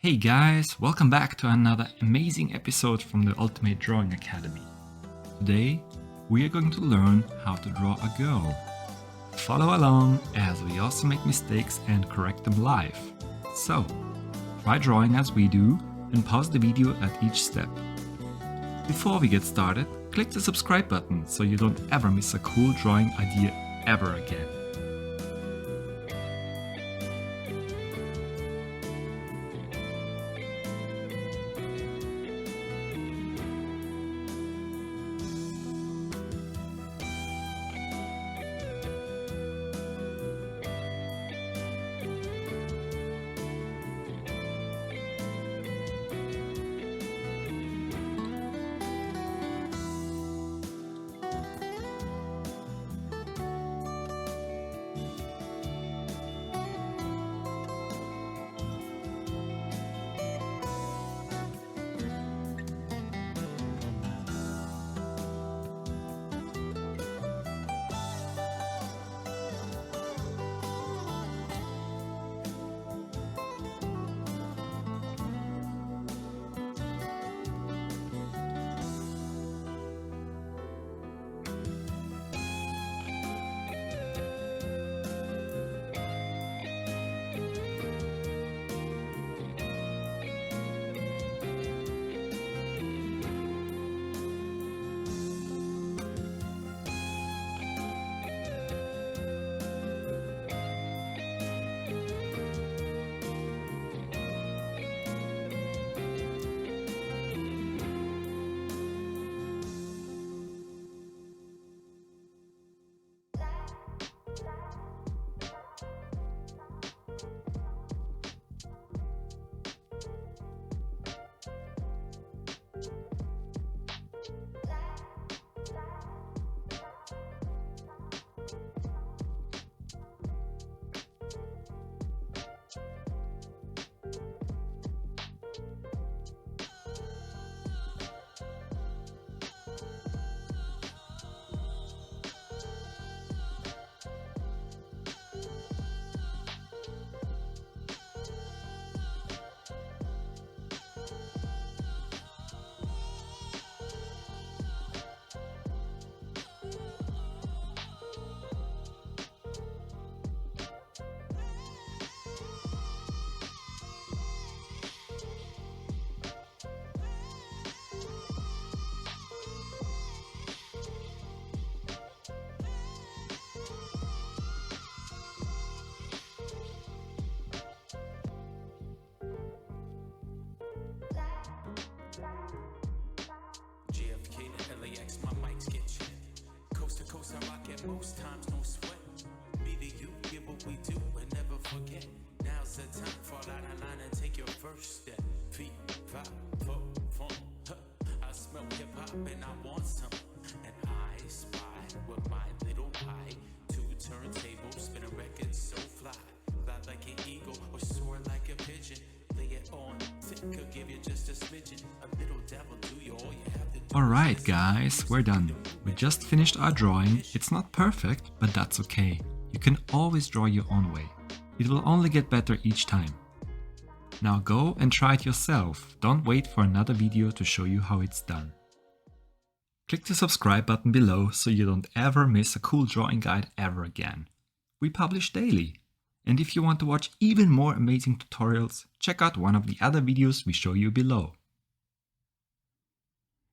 Hey guys, welcome back to another amazing episode from the Ultimate Drawing Academy. Today, we are going to learn how to draw a girl. Follow along as we also make mistakes and correct them live. So, try drawing as we do and pause the video at each step. Before we get started, click the subscribe button so you don't ever miss a cool drawing idea ever again. JFK to LAX, my mics get checked. Coast to coast, I rock it most times, no sweat. Me to you, get what we do and never forget. Now's the time, fall out of line and take your first step. Feet, 5, 4, 4, huh. I smell hip hop and I want some. And I spy with my little eye. 2 turntables, spin a record so fly. Fly like an eagle or soar like a pigeon. Lay it on thick, could give you just a smidgen. A little devil, do you all you have to do. Alright guys, we're done. We just finished our drawing. It's not perfect, but that's okay. You can always draw your own way. It will only get better each time. Now go and try it yourself. Don't wait for another video to show you how it's done. Click the subscribe button below so you don't ever miss a cool drawing guide ever again. We publish daily. And if you want to watch even more amazing tutorials, check out one of the other videos we show you below.